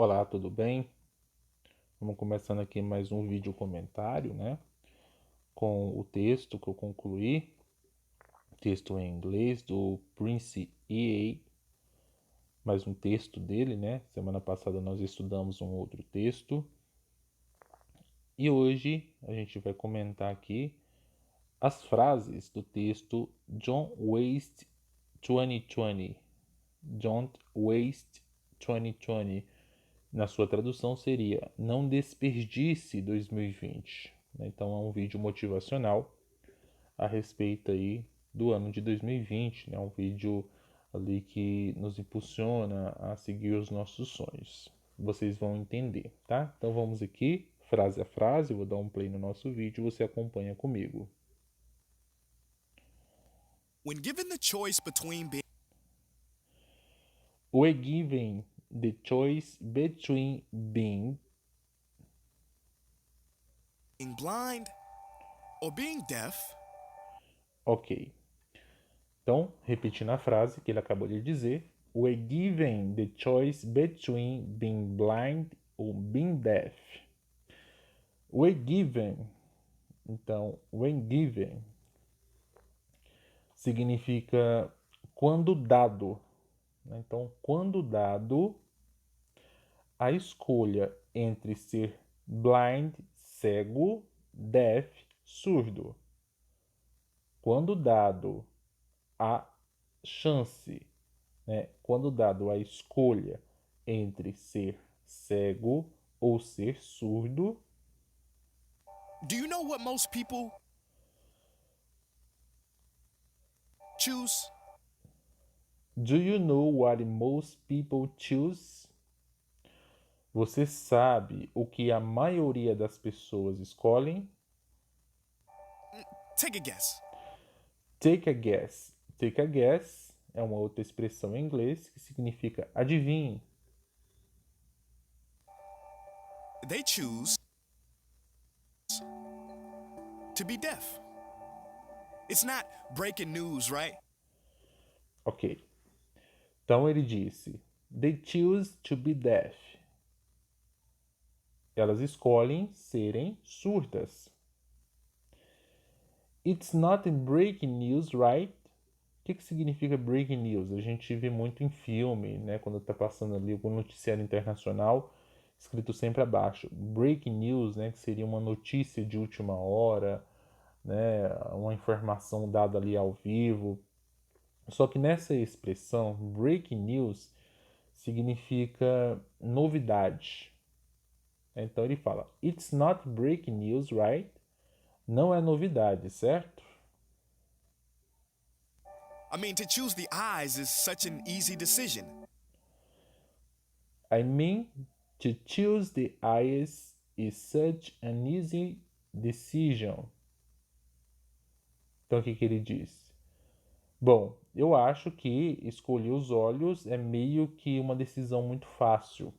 Olá, tudo bem? Vamos começando aqui mais um vídeo comentário, né? Com o texto que eu concluí, texto em inglês do Prince E.A., mais um texto dele, né? Semana passada nós estudamos um outro texto e hoje a gente vai comentar aqui as frases do texto Don't Waste 2020. Don't Waste 2020. Na sua tradução seria Não Desperdice 2020. Então é um vídeo motivacional a respeito aí do ano de 2020, né? Um vídeo ali que nos impulsiona a seguir os nossos sonhos. Vocês vão entender, tá? Então vamos aqui, frase a frase, vou dar um play no nosso vídeo, você acompanha comigo. When given the choice between We're given the choice between being. being blind or being deaf, Ok. Então, repetindo a frase que ele acabou de dizer, we're given the choice between being blind or being deaf. We're given, então, when given significa quando dado, né? Então, quando dado a escolha entre ser blind, cego, deaf, surdo. Quando dado a chance, né? Quando dado a escolha entre ser cego ou ser surdo, do you know what most people choose? do you know what most people choose? Você sabe o que a maioria das pessoas escolhem? Take a guess. Take a guess. Take a guess é uma outra expressão em inglês que significa adivinhe. They choose to be deaf. It's not breaking news, right? Ok. Então ele disse: They choose to be deaf. Elas escolhem serem surdas. It's not breaking news, right? O que significa breaking news? A gente vê muito em filme, né? Quando está passando ali algum noticiário internacional, escrito sempre abaixo. Breaking news, né? Que seria uma notícia de última hora, né? Uma informação dada ali ao vivo. Só que nessa expressão, breaking news significa novidade. Então ele fala, It's not breaking news, right? Não é novidade, certo? I mean, to choose the eyes is such an easy decision. I mean, to choose the eyes is such an easy decision. Então o que ele diz? Bom, eu acho que escolher os olhos é meio que uma decisão muito fácil.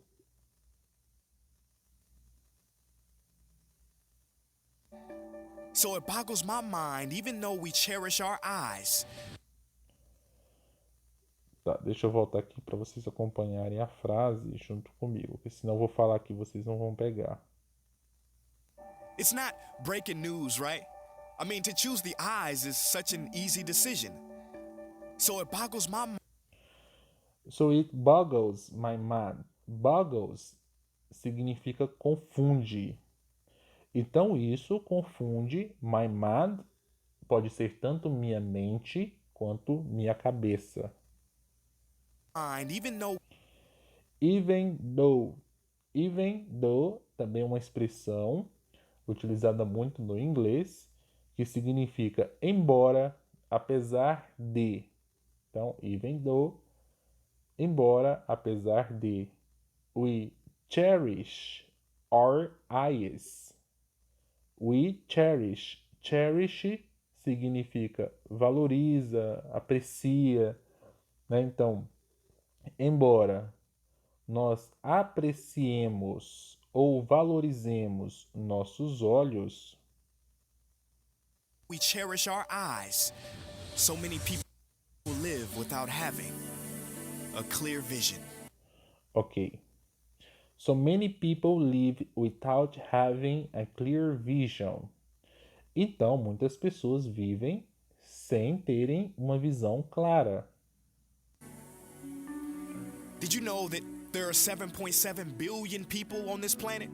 So it boggles my mind, even though we cherish our eyes. Tá, deixa eu voltar aqui para vocês acompanharem a frase junto comigo, porque senão eu vou falar aqui e vocês não vão pegar. It's not breaking news, right? I mean, to choose the eyes is such an easy decision. So it boggles my mind. So it boggles my mind. Boggles significa confunde. Então isso confunde my mind, pode ser tanto minha mente quanto minha cabeça. Even though Even though. Even though também é uma expressão utilizada muito no inglês que significa embora, apesar de. Então, even though, embora, apesar de. We cherish our eyes. We cherish. Cherish significa valoriza, aprecia, né? Então, embora nós apreciemos ou valorizemos nossos olhos, we cherish our eyes, so many people live without having a clear vision. ok. So many people live without having a clear vision. Então, muitas pessoas vivem sem terem uma visão clara. Did you know that there are 7.7 billion people on this planet?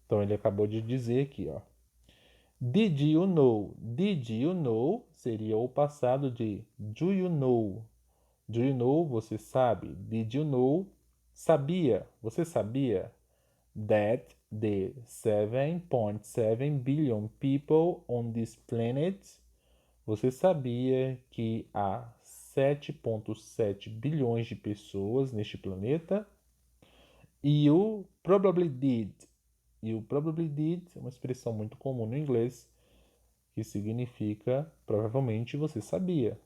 Então, ele acabou de dizer aqui, ó. Did you know? Did you know seria o passado de do you know? Do you know, você sabe? Did you know? Sabia, você sabia? That the 7.7 billion people on this planet. Você sabia que há 7.7 bilhões de pessoas neste planeta? You probably did. You probably did é uma expressão muito comum no inglês que significa provavelmente você sabia.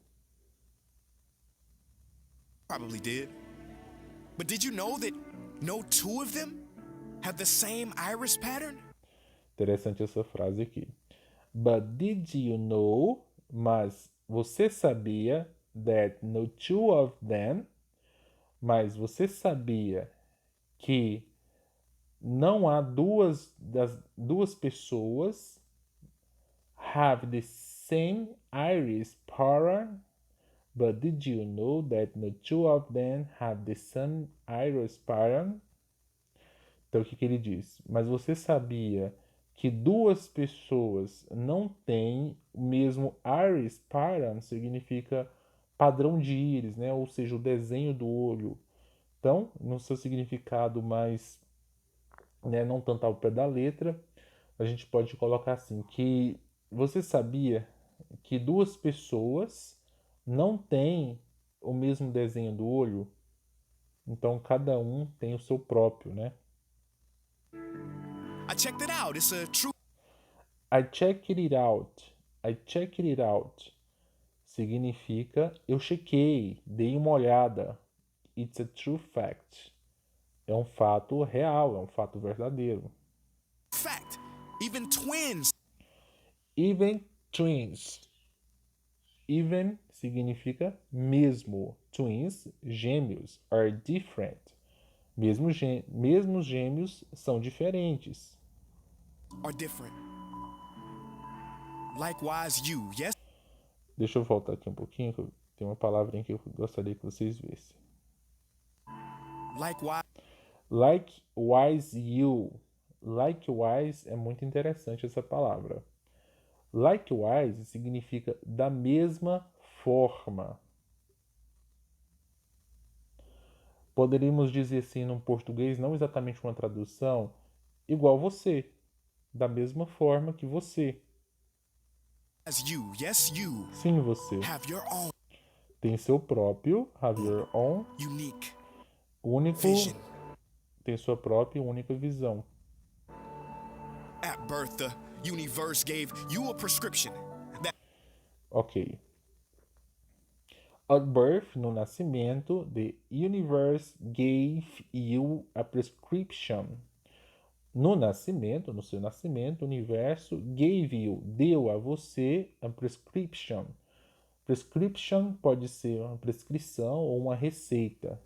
Probably did. But did you know that no two of them have the same iris pattern? Interessante essa frase aqui. But did you know? Mas você sabia that no two of them? Mas você sabia que não há duas pessoas have the same iris pattern? But did you know that no two of them have the same iris pattern? Então, o que ele diz? Mas você sabia que duas pessoas não têm o mesmo iris pattern? Significa padrão de íris, né? Ou seja, o desenho do olho. Então, no seu significado mais, né, não tanto ao pé da letra, a gente pode colocar assim, que você sabia que duas pessoas não têm o mesmo desenho do olho? Então, cada um tem o seu próprio, né? I checked it out. It's a true. I checked it out. I checked it out. Significa eu chequei, dei uma olhada. It's a true fact. É um fato real, é um fato verdadeiro. Fact. Even twins. Even twins. Even significa mesmo. Twins, gêmeos, are different. Mesmo gêmeos são diferentes. Are different. Likewise, you, yes? Deixa eu voltar aqui um pouquinho, que tem uma palavrinha que eu gostaria que vocês vissem. Likewise, Likewise you. Likewise é muito interessante essa palavra. Likewise significa da mesma forma. Poderíamos dizer assim no português, não exatamente uma tradução, igual você, da mesma forma que você. as you, yes, you Sim, você have your own tem seu próprio, have your own, unique único, vision. tem sua própria e única visão. At birth, the universe gave you a prescription that Ok. At birth, no nascimento, the universe gave you a prescription. No nascimento, no seu nascimento, o universo gave you, deu a você a prescription. Prescription pode ser uma prescrição ou uma receita.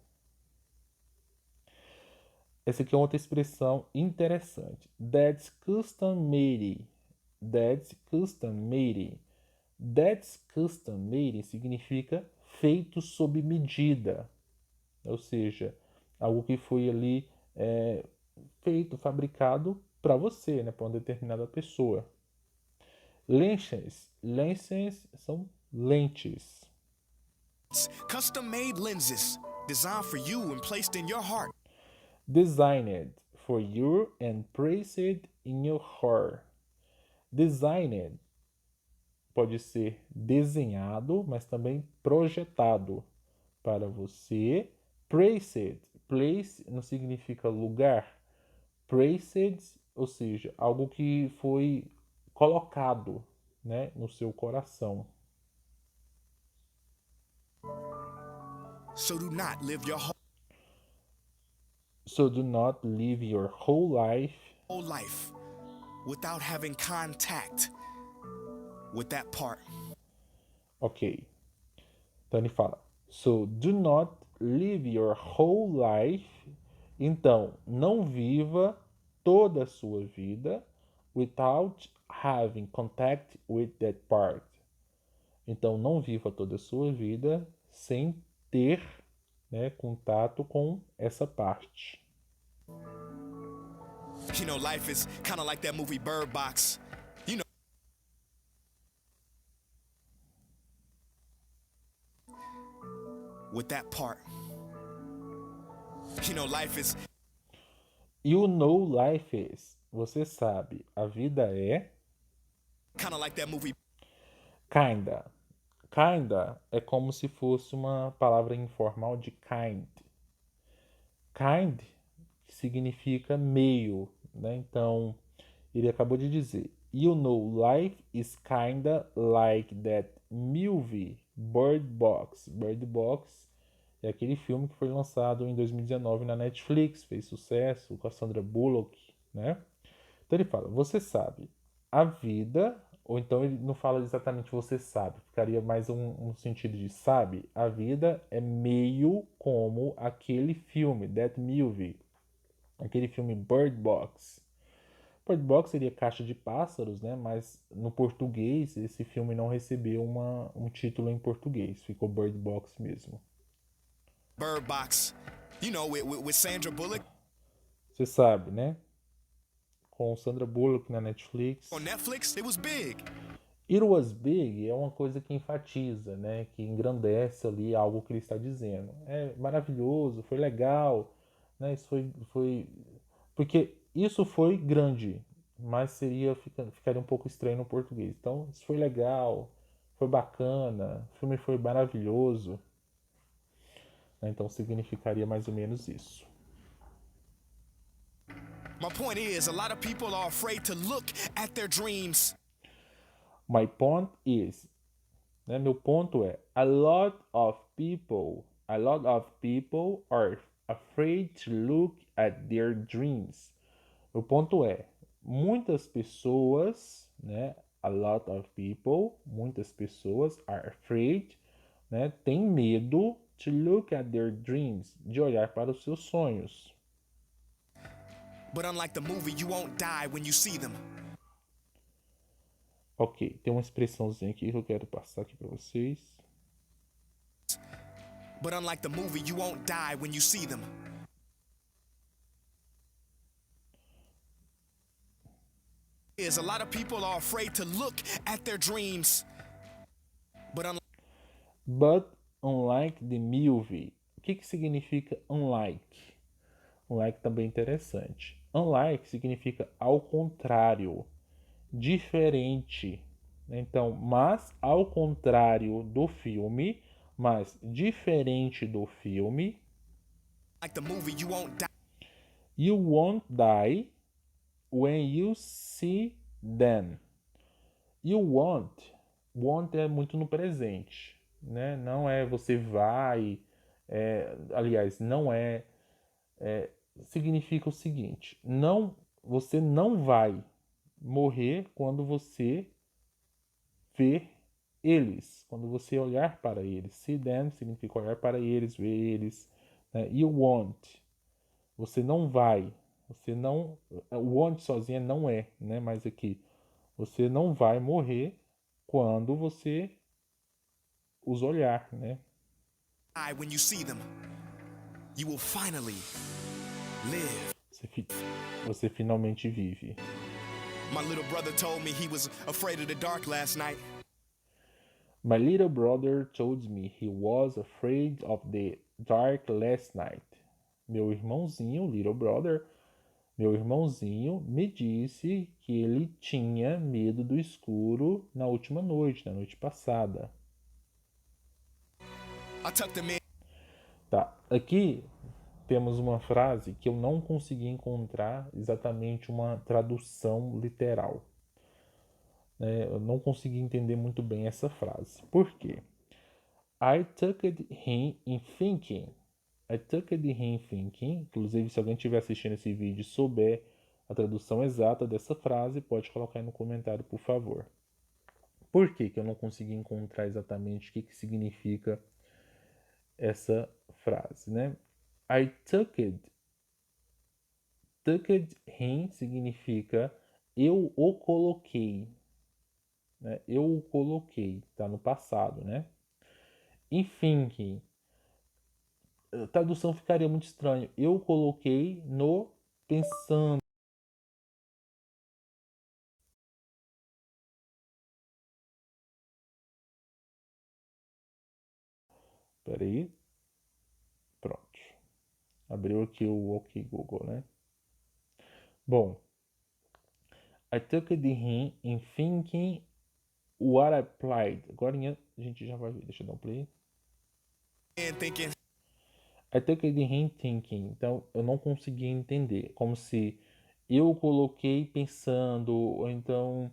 Essa aqui é outra expressão interessante. That's custom made. That's custom made. That's custom made significa feito sob medida. Ou seja, algo que foi ali feito, fabricado para você, né, para uma determinada pessoa. Lenses. Lenses são lentes. custom made lenses designed for you and placed in your heart. Designed for you and placed in your heart. Designed pode ser desenhado, mas também projetado para você. Placed. Place não significa lugar. Placed, ou seja, algo que foi colocado, né, no seu coração. So do not live your So do not live your whole life whole life without having contact with that part. Ok. Então ele fala: So do not live your whole life Então, não viva toda a sua vida without having contact with that part. Então, não viva toda a sua vida sem ter, né, contato com essa parte. You know, life is kind of like that movie Bird Box. You know, with that part. You know, life is You know life is. Você sabe, a vida é kind of like that movie. kinda. Kinda é como se fosse uma palavra informal de kind. Kind significa meio, né? Então, ele acabou de dizer: You know, life is kinda like that movie Bird Box. Bird Box é aquele filme que foi lançado em 2019 na Netflix, fez sucesso com a Sandra Bullock, né? Então ele fala: Você sabe, a vida. Ou então ele não fala exatamente você sabe, ficaria mais um sentido de sabe. A vida é meio como aquele filme, That Movie, aquele filme Bird Box. Bird Box seria Caixa de Pássaros, né? Mas no português esse filme não recebeu um título em português, ficou Bird Box mesmo. Bird Box. You know, with Sandra Bullock Você sabe, né? Com Sandra Bullock na Netflix. on Netflix, it was big. It was big é uma coisa que enfatiza, né? Que engrandece ali algo que ele está dizendo. É maravilhoso, foi legal, né? Isso foi porque isso foi grande, mas ficaria um pouco estranho no português. Então, isso foi legal, foi bacana, o filme foi maravilhoso, né? Então significaria mais ou menos isso. My point is, a lot of people are afraid to look at their dreams. My point is, né? Meu ponto é, a lot of people are afraid to look at their dreams. O ponto é, muitas pessoas, né? A lot of people, muitas pessoas are afraid, né? Tem medo to look at their dreams, de olhar para os seus sonhos. But unlike the movie, you won't die when you see them. Ok, tem uma expressãozinha aqui que eu quero passar aqui para vocês. But unlike the movie, you won't die when you see them. Is a lot of people are afraid to look at their dreams. But unlike the movie, o que significa unlike? Unlike também é interessante. Unlike significa ao contrário, diferente. Então, mas ao contrário do filme, mas diferente do filme, like the movie, you won't die. You won't die when you see them. You won't é muito no presente, né? Não é você vai, aliás, não significa o seguinte: você não vai morrer quando você ver eles, quando você olhar para eles. See them significa olhar para eles, ver eles. Né? You won't, você não vai, você não, o won't sozinha não é, né? Mas aqui, você não vai morrer quando você os olhar, né? When you see them, you will finally live. Você finalmente vive. My little brother told me he was afraid of the dark last night. My little brother told me he was afraid of the dark last night. Meu irmãozinho, little brother, meu irmãozinho me disse que ele tinha medo do escuro na última noite, na noite passada. I tucked him in. Tá, aqui temos uma frase que eu não consegui encontrar exatamente uma tradução literal. Eu não consegui entender muito bem essa frase. Por quê? I tucked him in thinking. I tucked him thinking. Inclusive, se alguém estiver assistindo esse vídeo e souber a tradução exata dessa frase, pode colocar aí no comentário, por favor. Por que eu não consegui encontrar exatamente o que significa essa frase, né? I tucked tucked him significa eu o coloquei, né? Eu o coloquei, tá no passado, né? In thinking, a tradução ficaria muito estranha. Eu coloquei no pensando. Peraí, pronto. Abriu aqui o OK Google, né? Bom, I took the hint in thinking what I applied. Agora a gente já vai ver. Deixa eu dar um play. And thinking, I took the hint thinking. Então eu não consegui entender. Como se eu coloquei pensando, ou então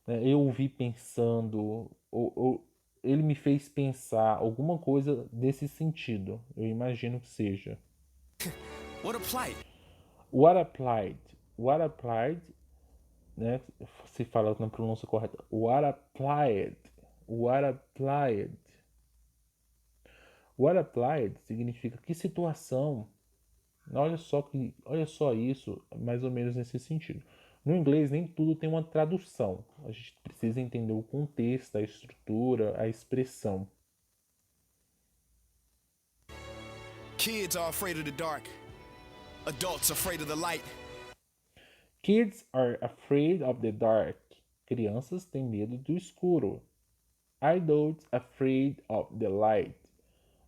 né, eu ouvi pensando, ou ele me fez pensar alguma coisa desse sentido. Eu imagino que seja. what a plight. What applied? What applied, né? Se fala na pronúncia correta. What applied? What applied? What applied significa que situação. Olha só isso, mais ou menos nesse sentido. No inglês nem tudo tem uma tradução. A gente precisa entender o contexto, a estrutura, a expressão. Kids are afraid of the dark. Adults afraid of the light. Kids are afraid of the dark. Crianças têm medo do escuro. Adults afraid of the light.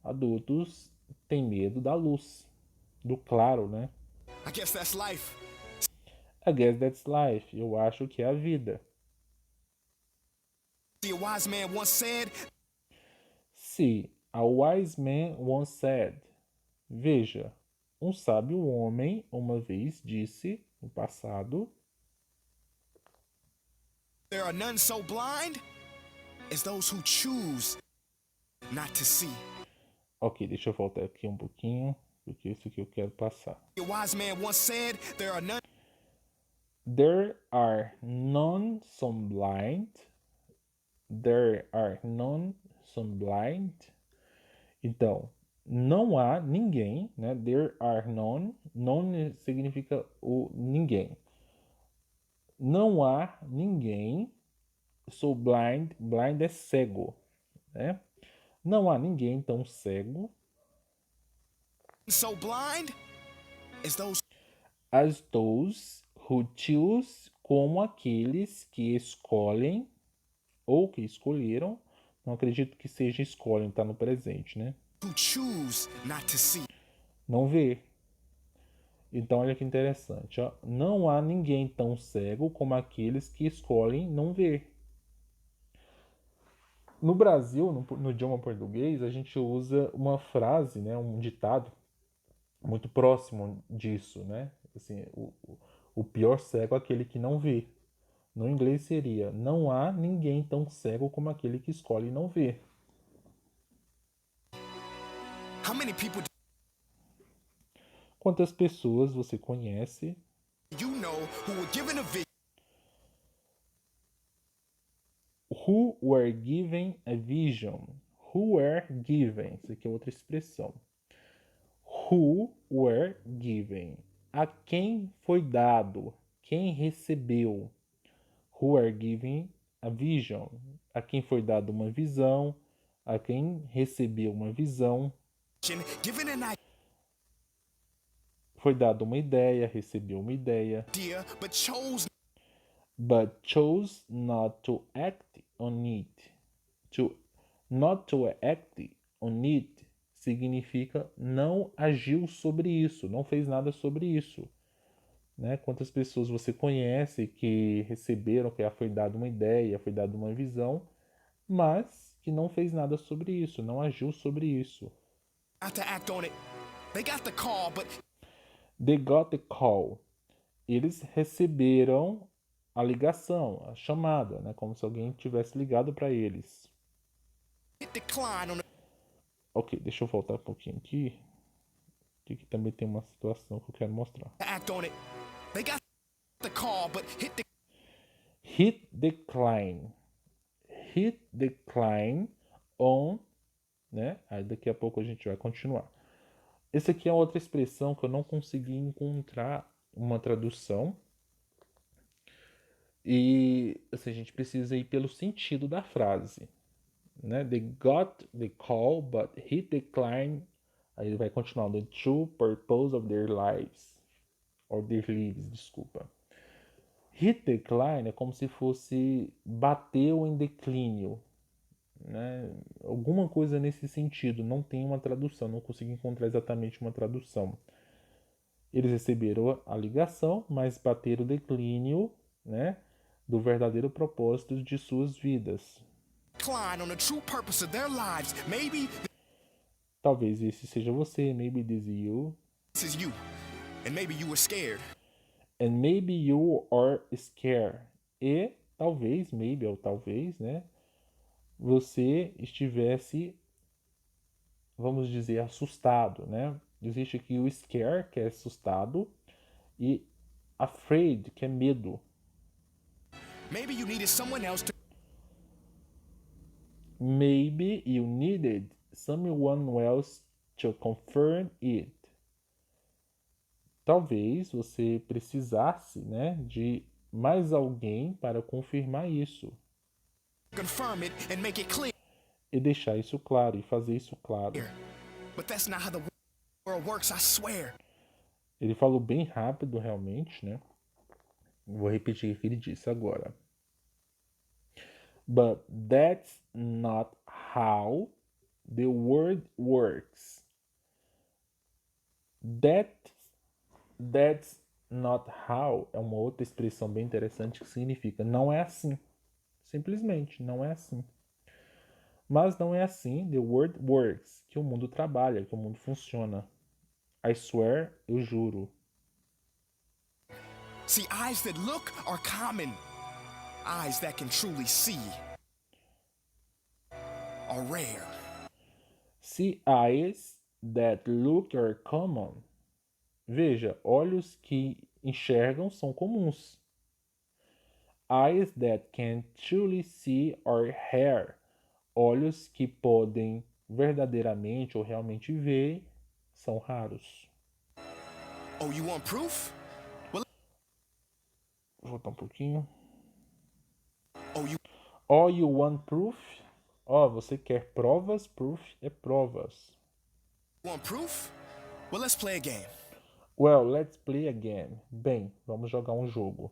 Adultos têm medo da luz, do claro, né? I guess that's life. I guess that's life. Eu acho que é a vida. See, a wise man once said, See, a wise man once said. Veja, um sábio homem uma vez disse, no passado, there are none so blind as those who choose not to see. ok, deixa eu voltar aqui um pouquinho, porque isso que eu quero passar. A wise man once said, there are none There are none so blind. There are none so blind. Então, não há ninguém, né? There are none. None significa o ninguém. Não há ninguém. So blind. Blind é cego, né? Não há ninguém tão cego so blind as those who choose, como aqueles que escolhem ou que escolheram. Não acredito que seja escolhem, tá no presente, né? who choose not to see. Não vê. Então, olha que interessante. Ó. Não há ninguém tão cego como aqueles que escolhem não ver. No Brasil, no idioma português, a gente usa uma frase, né, um ditado muito próximo disso, né? Assim, o pior cego é aquele que não vê. No inglês seria: não há ninguém tão cego como aquele que escolhe não ver. How many people Quantas pessoas você conhece do you know who were given a vision who were given a vision? Who were given? Isso aqui é outra expressão. Who were given? A quem foi dado? Quem recebeu? Who were given a vision? A quem foi dado uma visão? A quem recebeu uma visão? given an Foi dada uma ideia, recebeu uma ideia, idea but chose but chose not to act on it. Not to act on it significa não agiu sobre isso, não fez nada sobre isso. Né? Quantas pessoas você conhece que receberam, que já foi dada uma ideia, foi dada uma visão, mas que não fez nada sobre isso, não agiu sobre isso. not to act on it. They got the call, but They got the call. Eles receberam a ligação, a chamada, né? Como se alguém tivesse ligado para eles. hit decline on the Ok, deixa eu voltar um pouquinho aqui. Que também tem uma situação que eu quero mostrar. to act on it. They got the call, but Hit decline. Hit decline on, né? Aí daqui a pouco a gente vai continuar. Essa aqui é outra expressão que eu não consegui encontrar uma tradução. E assim, a gente precisa ir pelo sentido da frase, né? They got the call, but he declined. Aí ele vai continuar. The true purpose of their lives. Or their lives, desculpa. Hit decline é como se fosse bateu em declínio, né? Alguma coisa nesse sentido. Não tem uma tradução, não consigo encontrar exatamente uma tradução. Eles receberam a ligação, mas bateram o declínio, né, do verdadeiro propósito de suas vidas. On the true purpose of their lives. Maybe Talvez esse seja você, maybe this is you, this is you, and maybe you were scared. and maybe you are scared. E talvez, maybe ou talvez, né, você estivesse, vamos dizer, assustado, né? Existe aqui o scare, que é assustado, e afraid, que é medo. Maybe you needed someone else to Maybe you needed someone else to confirm it. Talvez você precisasse, né, de mais alguém para confirmar isso confirm it and make it clear. e deixar isso claro e fazer isso claro. But that's not how the world works, I swear. Ele falou bem rápido, realmente, né? Vou repetir o que ele disse agora. But that's not how the world works. That's not how é uma outra expressão bem interessante que significa não é assim. Simplesmente, não é assim. Mas não é assim the world works, que o mundo trabalha, que o mundo funciona. I swear, eu juro. See, eyes that look are common. Eyes that can truly see are rare. See eyes that look are common. Veja, olhos que enxergam são comuns. Eyes that can truly see are rare. Olhos que podem verdadeiramente ou realmente ver são raros. Oh, you want proof? Vou voltar um pouquinho. Oh, you Oh, you want proof? Oh, você quer provas? Proof é provas. want proof? Well, let's play a game. Well, let's play again. Bem, vamos jogar um jogo.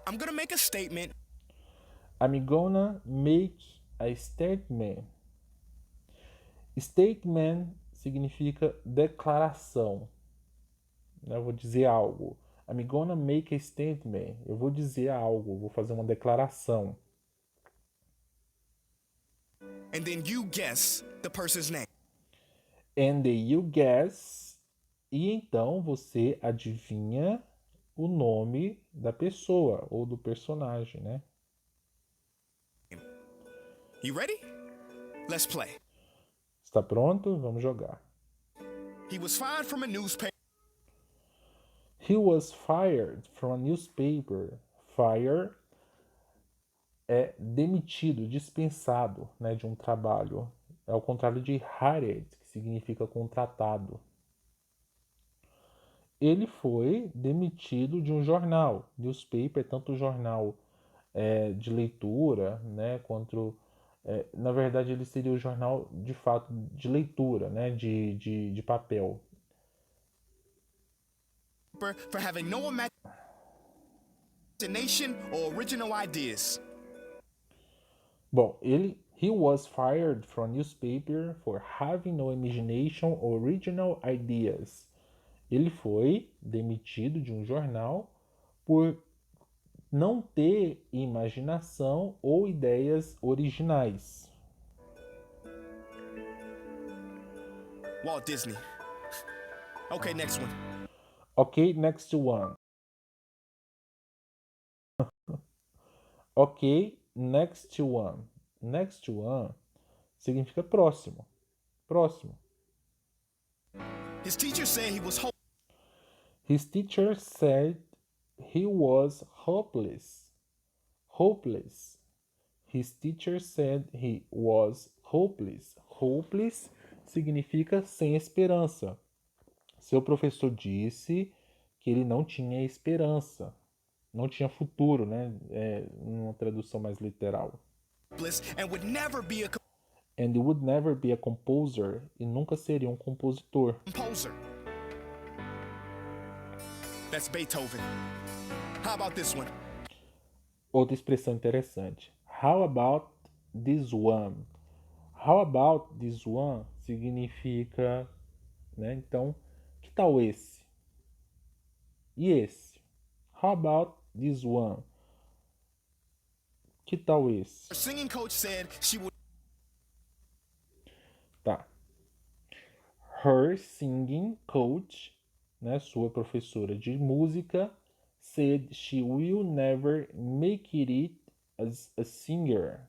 I'm gonna make a statement. I'm gonna make a statement. Statement significa declaração. Eu vou dizer algo. I'm gonna make a statement. Eu vou dizer algo, vou fazer uma declaração. And then you guess the person's name. And you guess. E então você adivinha o nome da pessoa ou do personagem, né? You ready? Let's play. Está pronto? Vamos jogar. He was fired from a newspaper. He was fired from a newspaper. Fire é demitido, dispensado, né, de um trabalho. É ao contrário de hired, que significa contratado. Ele foi demitido de um jornal. Newspaper é tanto jornal de leitura, né, quanto na verdade ele seria o jornal de fato de leitura, né, de papel. For having no imagination or original ideas. Bom, he was fired from newspaper for having no imagination or original ideas. Ele foi demitido de um jornal por não ter imaginação ou ideias originais. Walt Disney. Okay, next one. Ok, next one. Ok, next one. Next one significa próximo. Próximo. His teacher said he was His teacher said he was hopeless. Hopeless. His teacher said he was hopeless. Hopeless significa sem esperança. Seu professor disse que ele não tinha esperança, não tinha futuro, né? Numa tradução mais literal. And would never be a And he would never be a composer, e nunca seria um compositor. composer. That's Beethoven. How about this one? Outra expressão interessante. How about this one? How about this one significa, né? Então, que tal esse? E esse? How about this one? Que tal esse? Her singing coach said she would Tá. Her singing coach, né, sua professora de música, said she will never make it as a singer.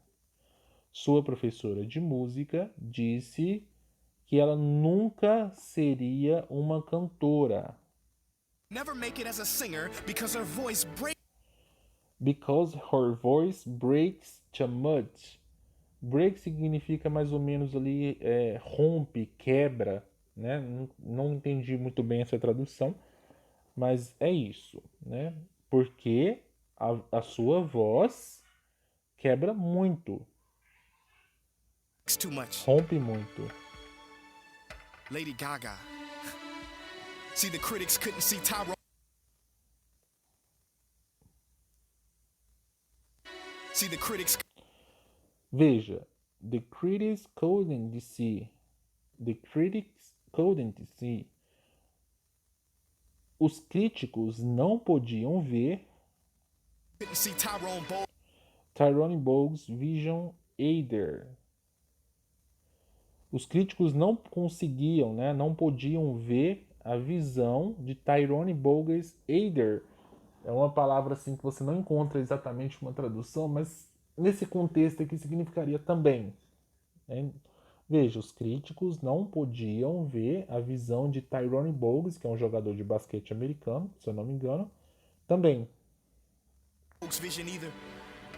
Sua professora de música disse que ela nunca seria uma cantora. never make it as a singer because her voice breaks Because her voice breaks too much. Break significa mais ou menos ali rompe, quebra, né? Não entendi muito bem essa tradução, mas é isso, né? Porque a sua voz quebra muito, too much. rompe muito. Lady Gaga. See, the critics couldn't see Tyrone. See, the critics Veja, the critics couldn't see. The critics couldn't see. Os críticos não podiam ver couldn't see Tyrone Bowl. Tyrone Bogue's vision either. Os críticos não conseguiam, né, não podiam ver a visão de Tyrone Bogues either. É uma palavra assim que você não encontra exatamente uma tradução, mas nesse contexto aqui significaria também. Né? Veja, os críticos não podiam ver a visão de Tyrone Bogues, que é um jogador de basquete americano, se eu não me engano, também. Bogue's vision either.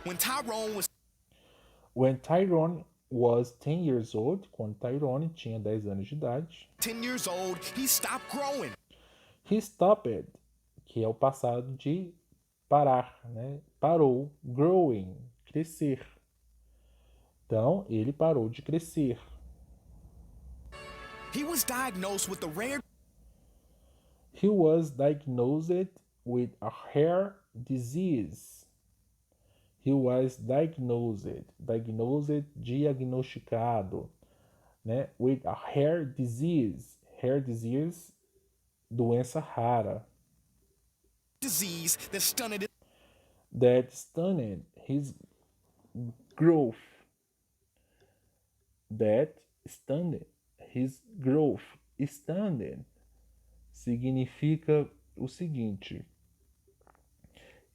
When Tyrone was When Tyrone was 10 years old, quando Tyrone tinha 10 anos de idade, 10 years old, he stopped growing. he stopped, que é o passado de parar, né? Parou, growing, crescer. Então, ele parou de crescer. He was diagnosed with a rare He was diagnosed with a rare disease. He was diagnosed, diagnosticado, né? With a rare disease, doença rara. disease that stunted That stunned his growth. That stunned his growth. Stunned significa o seguinte.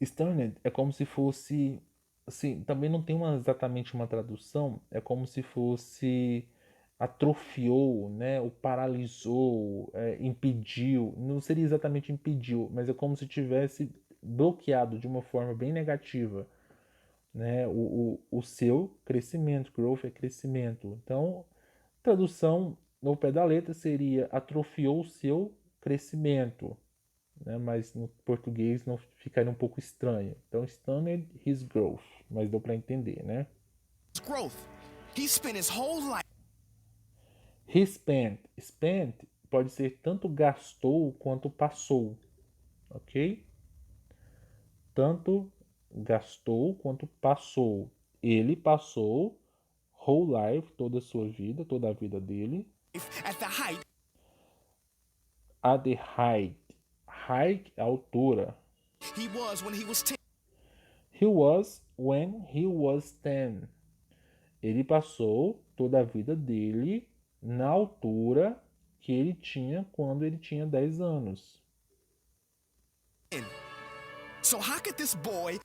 Stunned é como se fosse, assim, também não tem exatamente uma tradução, é como se fosse atrofiou, né, ou paralisou, impediu, não seria exatamente impediu, mas é como se tivesse bloqueado de uma forma bem negativa, né, o seu crescimento. Growth é crescimento. Então, tradução no pé da letra seria atrofiou o seu crescimento, né? Mas no português não ficaria um pouco estranho. Então, stunned his growth, mas deu para entender, né? growth. He spent his whole life He spent pode ser tanto gastou quanto passou, ok? Tanto gastou quanto passou. Ele passou whole life, toda a sua vida, toda a vida dele, at the height at the height. Height é altura. he was when he was 10. He was when he was 10. Ele passou toda a vida dele na altura que ele tinha quando ele tinha 10 anos. So how could this boy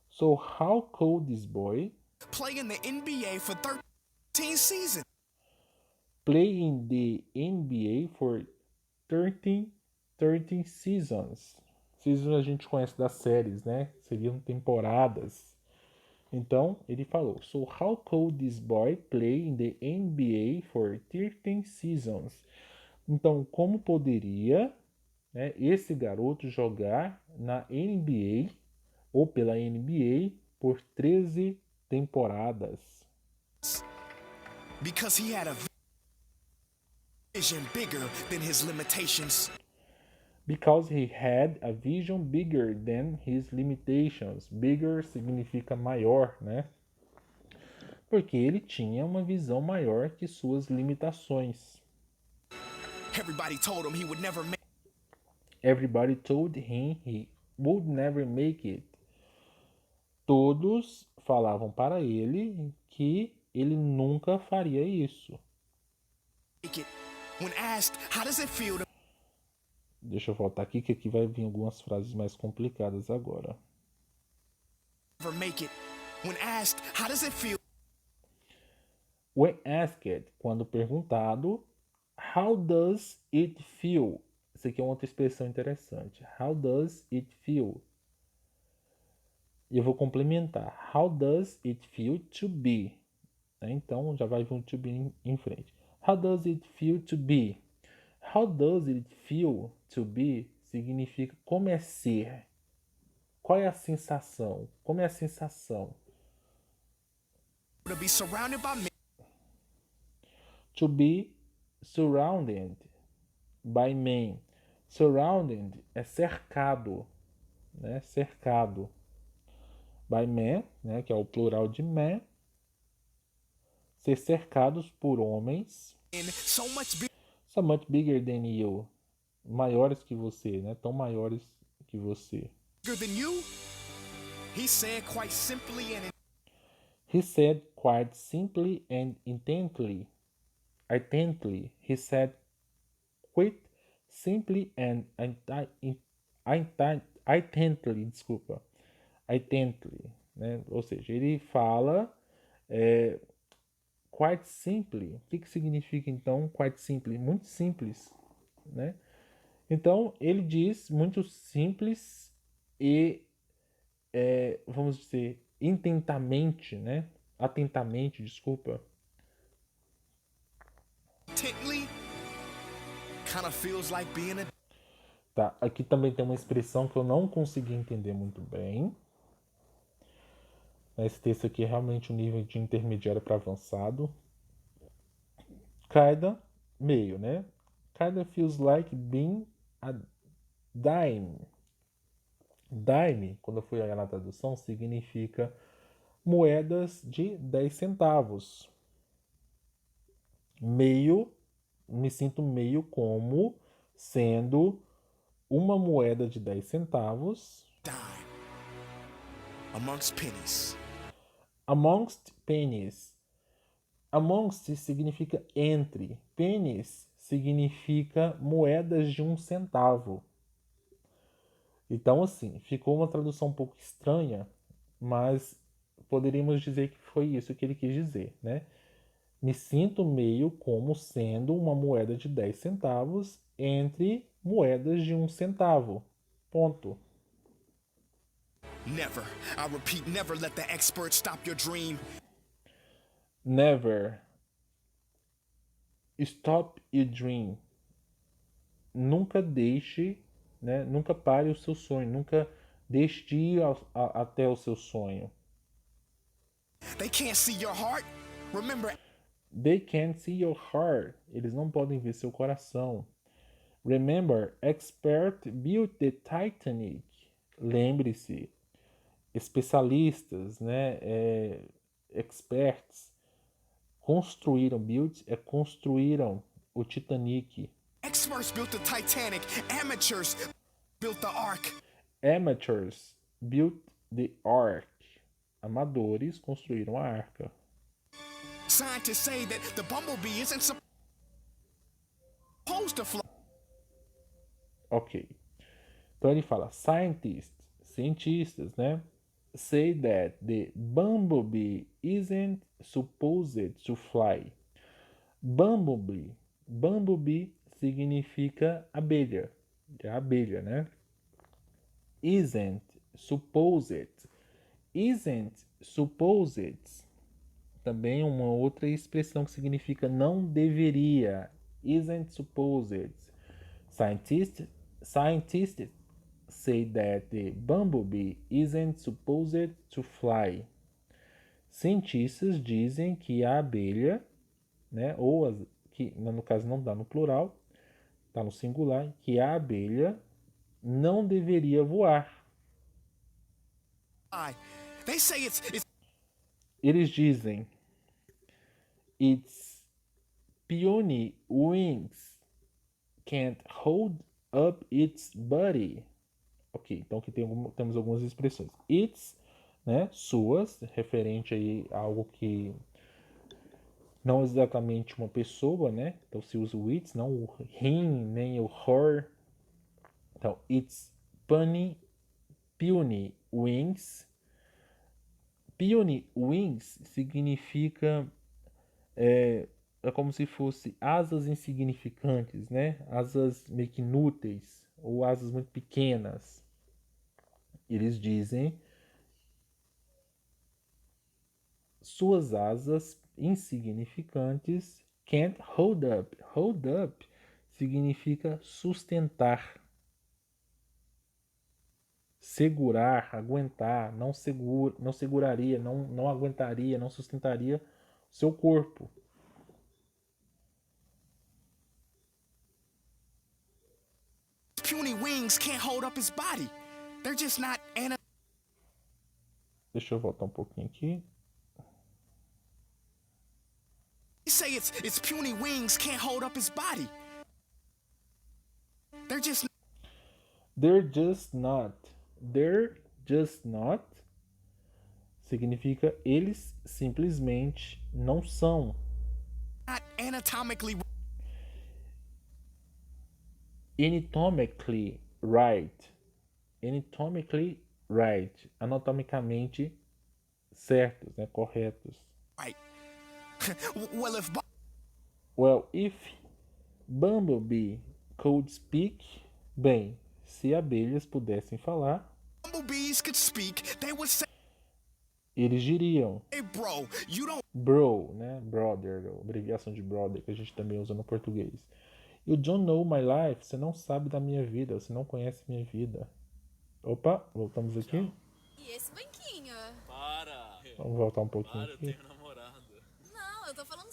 So how could this boy play in the NBA for 13 seasons? play in the NBA for 13 seasons? Seasons a gente conhece das séries, né? Seriam temporadas. Então, ele falou: So how could this boy play in the NBA for 13 seasons? Então, como poderia né, esse garoto jogar na NBA ou pela NBA por 13 temporadas. Because he had a vision bigger than his limitations. Because he had a vision bigger than his limitations. Bigger significa maior, né? Porque ele tinha uma visão maior que suas limitações. Everybody told him he would never make Everybody told him he would never make it. Todos falavam para ele que ele nunca faria isso. it. When asked, how does it feel to Deixa eu voltar aqui, que aqui vai vir algumas frases mais complicadas agora. never make it? When asked, how does it feel When asked, quando perguntado, how does it feel? Isso aqui é uma outra expressão interessante. How does it feel? E eu vou complementar. How does it feel to be? Então já vai vir um to be em frente. How does it feel to be? How does it feel to be significa como é ser. Qual é a sensação? Como é a sensação? to be surrounded by men To be surrounded by men. Surrounded é cercado, né? Cercado. By men, né? Que é o plural de man. Ser cercados por homens so much bigger than you. Maiores que você, né? Tão maiores que você. bigger than you? He said quite simply and He said quite simply and intently. He said quite simply and intently, desculpa. Intently, né? Ou seja, ele fala quite simply. O que significa então quite simply? Muito simples, né? Então ele diz muito simples e vamos dizer intentamente, né? Atentamente, desculpa. intently kind of feels like being a Tá, aqui também tem uma expressão que eu não consegui entender muito bem. Esse texto aqui é realmente um nível de intermediário para avançado. Kinda, meio, né? Kinda feels like being a dime. Dime, quando eu fui olhar na tradução, significa moedas de 10 centavos. Meio, me sinto meio como sendo uma moeda de 10 centavos dime amongst pennies. amongst pennies. Amongst significa entre. Pennies significa moedas de 1 centavo. Então, assim, ficou uma tradução um pouco estranha, mas poderíamos dizer que foi isso que ele quis dizer, né? Me sinto meio como sendo uma moeda de 10 centavos entre moedas de 1 centavo. Ponto. Never, I repeat, never let the experts stop your dream. Never stop your dream. Nunca deixe, né? Nunca pare o seu sonho. Nunca deixe de ir até o seu sonho. They can't see your heart. Remember, They can't see your heart. Eles não podem ver seu coração. Remember, expert built the Titanic. Lembre-se, especialistas, né? Experts construíram, built construíram o Titanic. experts built the Titanic, amateurs built the Ark. Amateurs built the Ark. Amadores construíram a arca. Scientists say that the bumblebee isn't supposed to fly. Ok. Então ele fala, cientistas, né? Say that the bumblebee isn't supposed to fly. Bumblebee. Bumblebee significa abelha. É a abelha, né? Isn't supposed. Isn't supposed. Também uma outra expressão que significa não deveria. Isn't supposed. Scientists Scientists say that the bumblebee isn't supposed to fly. Cientistas dizem que a abelha, né, ou que no caso não dá no plural, está no singular, que a abelha não deveria voar. They say it's Eles dizem its puny wings can't hold up its body. Ok, então aqui temos algumas expressões. Its, né, suas, referente aí a algo que não exatamente uma pessoa, né? Então se usa o its, não o him, nem o her. Então, its puny wings. Puny wings significa é como se fosse asas insignificantes, né? Asas meio que inúteis ou asas muito pequenas. Eles dizem suas asas insignificantes can't hold up. Hold up significa sustentar, segurar, aguentar, não seguraria, não aguentaria, não sustentaria seu corpo. puny wings can't hold up his body. They're just not Deixa eu voltar um pouquinho aqui. They say its puny wings can't hold up his body. They're just They're just not. They're just not significa eles simplesmente não são. not anatomically Anatomically right. Anatomically right. Anatomicamente certos, né? Corretos. right. Well, if Well, if Bumblebee could speak, bem, se abelhas pudessem falar, bumblebees could speak, they would say, eles diriam "Hey, bro, you don't bro, né? Brother, abreviação de brother que a gente também usa no português. You don't know my life. Você não sabe da minha vida. Você não conhece minha vida. Opa, voltamos aqui. E esse banquinho? Para! Vamos voltar um pouquinho Para, eu aqui. tenho namorada. Não, eu tô falando.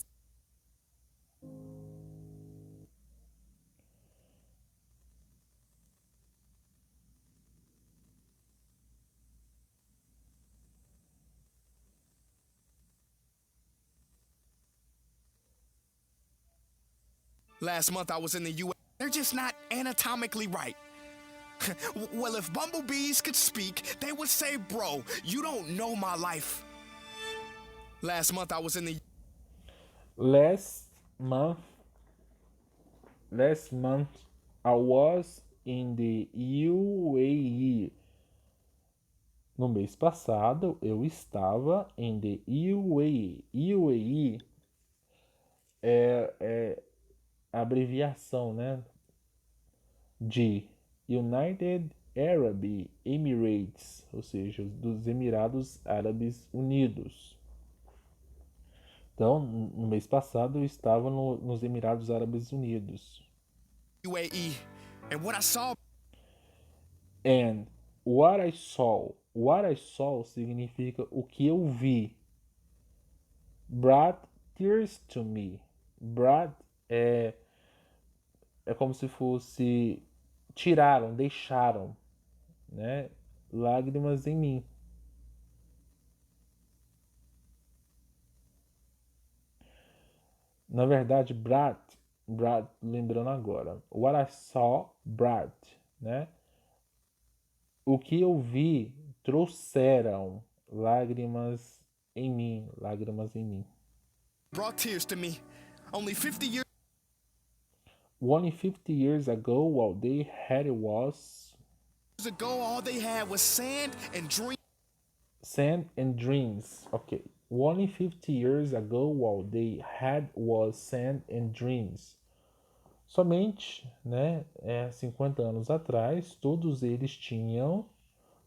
Last month I was in the US. They're just not anatomically right. Well, if bumblebees could speak, they would say, bro, you don't know my life. Last month I was in the Last month I was in the UAE. No mês passado eu estava em the UAE. UAE é a abreviação, né, de United Arab Emirates, ou seja, dos Emirados Árabes Unidos. Então, no mês passado eu estava nos Emirados Árabes Unidos. UAE. And what I saw And what I saw significa o que eu vi. Brought tears to me. Brought é como se fosse tiraram, deixaram, né, lágrimas em mim. Na verdade, brought, lembrando agora, what I saw brought, né? O que eu vi trouxeram lágrimas em mim, lágrimas em mim. brought tears to me. Only 50 years Only 50 years ago, all they had was ago, all they had was sand and sand and dreams. Okay. Only 50 years ago, all they had was sand and dreams. Somente, né, 50 anos atrás, todos eles tinham,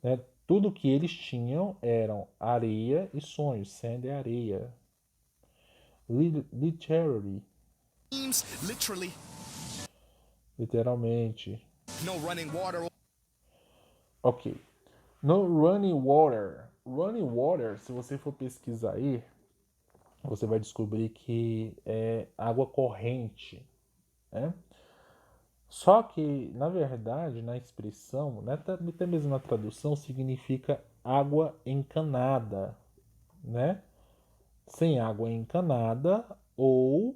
né, tudo que eles tinham eram areia e sonhos. Sand é areia. Literally, dreams, literally. literalmente. No running water. Ok. No running water. Running water, se você for pesquisar aí, você vai descobrir que é água corrente, né? Só que, na verdade, na expressão, né, até mesmo na tradução, significa água encanada, né? Sem água encanada ou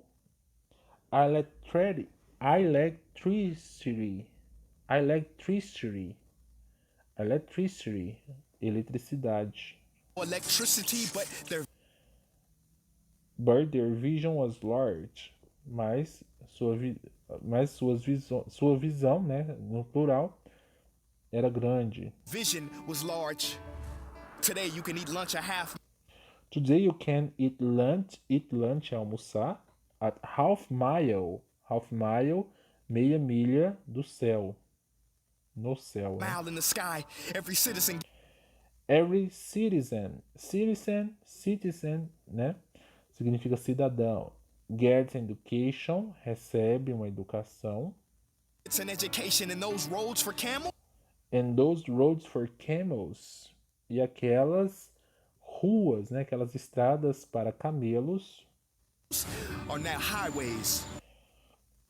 electricity, electricity, electricity, electricity, eletricidade. Electricity, but their But their vision was large, mas sua visão, né, no plural, era grande. vision was large. Today you can eat lunch a half Today you can eat lunch é almoçar, at half mile, meia milha do céu, no céu, né? mile in the sky. Every citizen Every citizen, né? Significa cidadão. Gets education, recebe uma educação. gets an education, and those roads for camels And those roads for camels. E aquelas ruas, né? Aquelas estradas para camelos are now highways.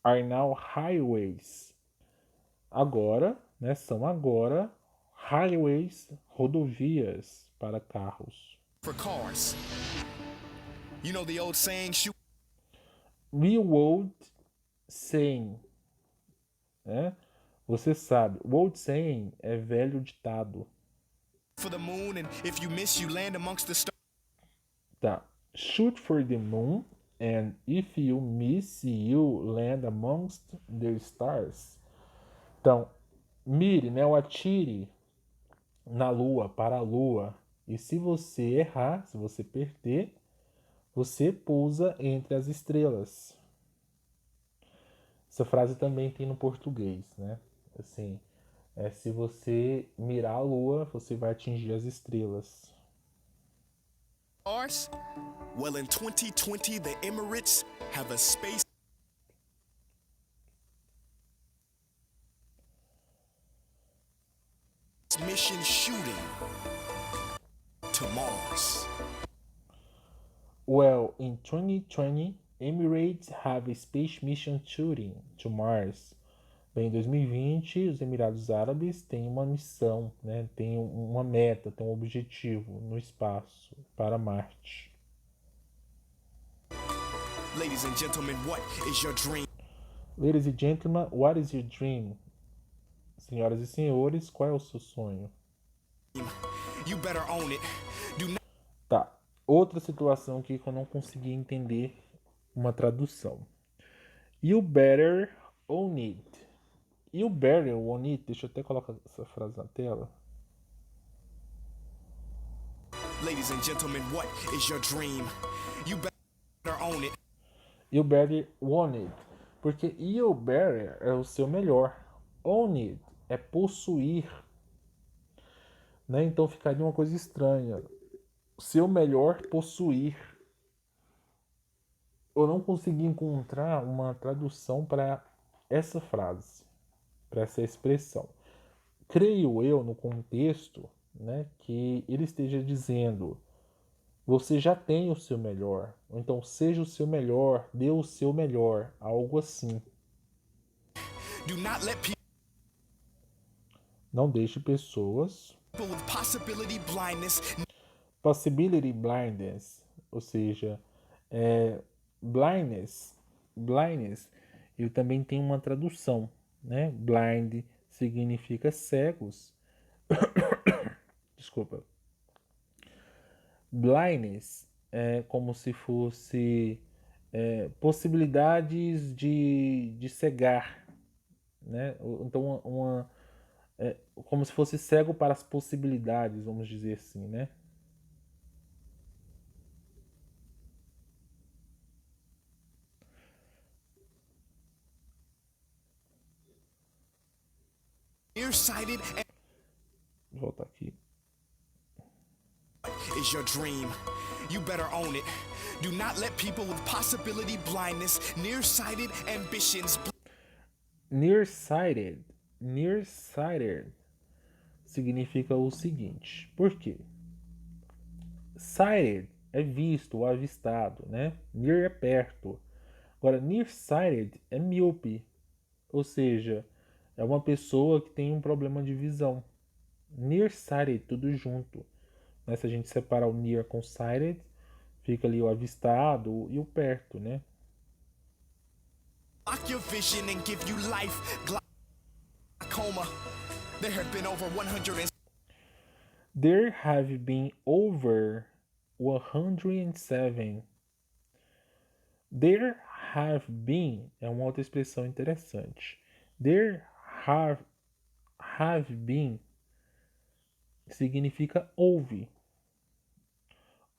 are now highways. Agora, né? São agora highways, rodovias para carros. For cars. You know the old saying, shoot Real old saying, né? Você sabe, o old saying é velho ditado. for the moon, and if you miss, you land amongst the stars. Tá. Shoot for the moon, and if you miss, you land amongst the stars. Então, mire, né? Ou atire na lua, para a lua. E se você errar, se você perder, você pousa entre as estrelas. Essa frase também tem no português, né? Assim, se você mirar a lua, você vai atingir as estrelas. Well, in 2020, the Emirates have a space mission shooting to Mars. Well, in 2020, Emirates have a space mission shooting to Mars. Bem, em 2020, os Emirados Árabes têm uma missão, né? Tem uma meta, tem um objetivo no espaço para Marte. Ladies and gentlemen, what is your dream? Ladies and gentlemen, what is your dream? Senhoras e senhores, qual é o seu sonho? You better own it. Do not Tá. Outra situação aqui que eu não consegui entender uma tradução. You better own it. You better own it. Deixa eu até colocar essa frase na tela. Ladies and gentlemen, what is your dream? You better own it. You better own it. Porque you better é o seu melhor. Own it é possuir. Né? Então ficaria uma coisa estranha. Seu melhor possuir. Eu não consegui encontrar uma tradução para essa frase, para essa expressão. Creio eu, no contexto, né, que ele esteja dizendo: você já tem o seu melhor, ou então seja o seu melhor, dê o seu melhor, algo assim. Do not let Não deixe pessoas people with possibility blindness, ou seja, blindness, ele também tem uma tradução, né? Blind significa cegos. Desculpa. Blindness é como se fosse possibilidades de cegar, né? Então como se fosse cego para as possibilidades, vamos dizer assim, né? nearsighted and Vou voltar aqui. is your dream. You better own it. Do not let people with possibility blindness, nearsighted ambitions. Nearsighted. nearsighted significa o seguinte. Por quê? Sighted é visto ou avistado, né? Near é perto. Agora, nearsighted é míope, ou seja, é uma pessoa que tem um problema de visão. Nearsighted, tudo junto. Né? Se a gente separar o near com sighted, fica ali o avistado e o perto, né? Block your vision and give you life. Glaucoma. There have been over 100 There have been over 107. There have been é uma outra expressão interessante. There have been significa houve.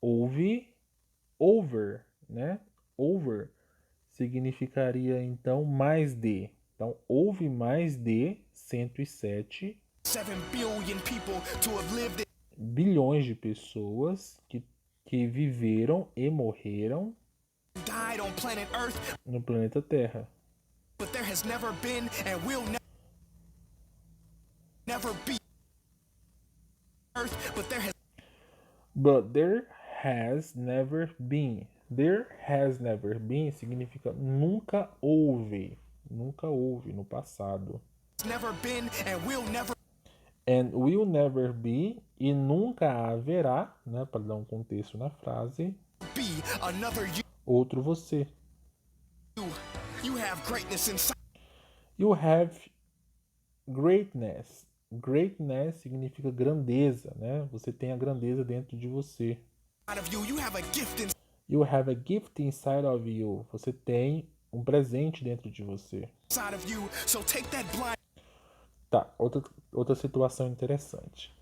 Houve, over, né? Over significaria então mais de. Então, houve mais de 107 billion people to have lived bilhões de pessoas que viveram e morreram and died on planet Earth, no planeta Terra. but there has never been and will never be Earth, but there has But there has never been. There has never been significa nunca houve. Nunca houve no passado. never been and will never And will never be e nunca haverá, né, para dar um contexto na frase, be another you. outro você. You have greatness inside You have greatness. Greatness significa grandeza, né? Você tem a grandeza dentro de você. of you. You have a gift You have a gift inside of you. Você tem um presente dentro de você. inside of you. So take that blind Tá, outra situação interessante.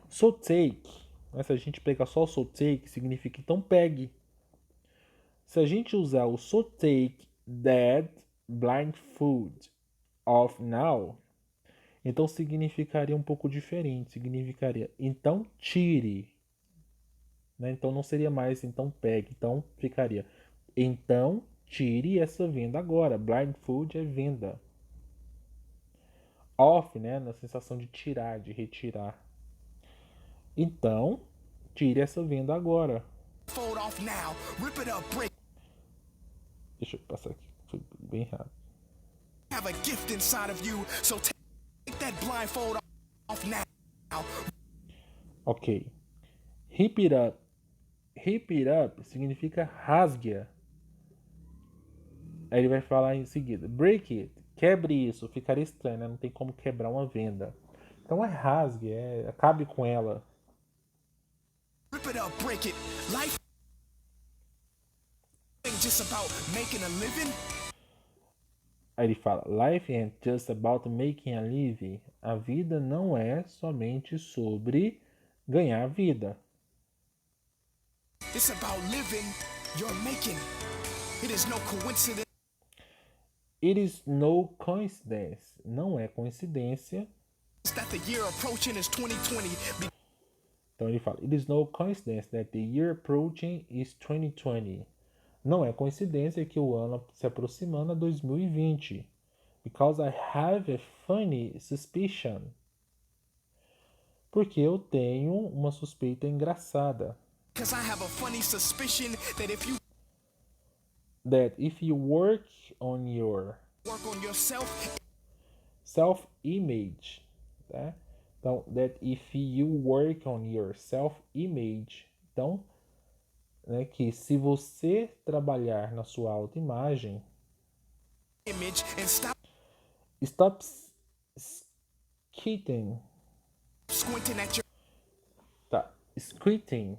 So take, né, se a gente pegar só o so take, significa então pegue. Se a gente usar o so take that blindfold off now, então significaria um pouco diferente. Significaria então tire. Né? Então não seria mais então pegue. Então ficaria então tire essa venda agora. Blindfold é venda. Off, né? Na sensação de tirar, de retirar. Então, tire essa venda agora. fold off now. Rip it up, break. Deixa eu passar aqui. Foi bem rápido. Have a gift inside of you. So take that blindfold off now. Ok. Rip it up. Rip it up significa rasgue. Aí ele vai falar em seguida. Break it. Quebre isso. Ficaria estranho, né? Não tem como quebrar uma venda. Então é rasgue. Acabe com ela. Rip it up, break it. Life ain't just about making a living. Aí ele fala, life ain't just about making a living. A vida não é somente sobre ganhar vida. It's about living you're making. It is no coincidence It is no coincidence. Não é coincidência. that the year approaching is 2020. Então ele fala, it is no coincidence that the year approaching is 2020. Não é coincidência que o ano se aproximando é 2020. Because I have a funny suspicion. Porque eu tenho uma suspeita engraçada. Because I have a funny suspicion that That if you work on your work on yourself, self-image, tá? Então, that if you work on your self-image, então, né, que se você trabalhar na sua autoimagem, image, and stop squinting, squinting at your tá? Squinting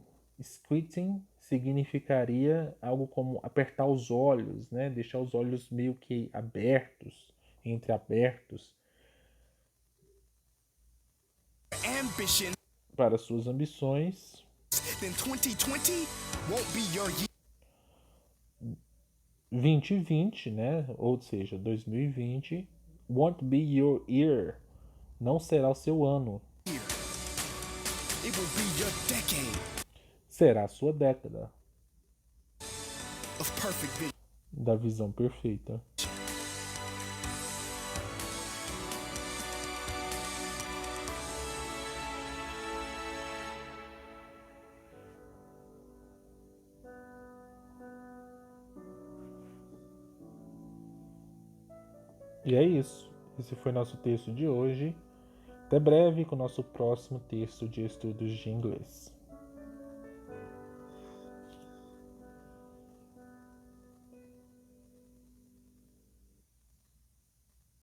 significaria algo como apertar os olhos, né? Deixar os olhos meio que abertos, entreabertos, ambition. para suas ambições. Then 2020 won't be your year. 2020, né? Ou seja, 2020 won't be your year. Não será o seu ano. It will be your decade Será a sua década of perfect vision. da visão perfeita. E é isso. Esse foi nosso texto de hoje. Até breve com o nosso próximo texto de estudos de inglês.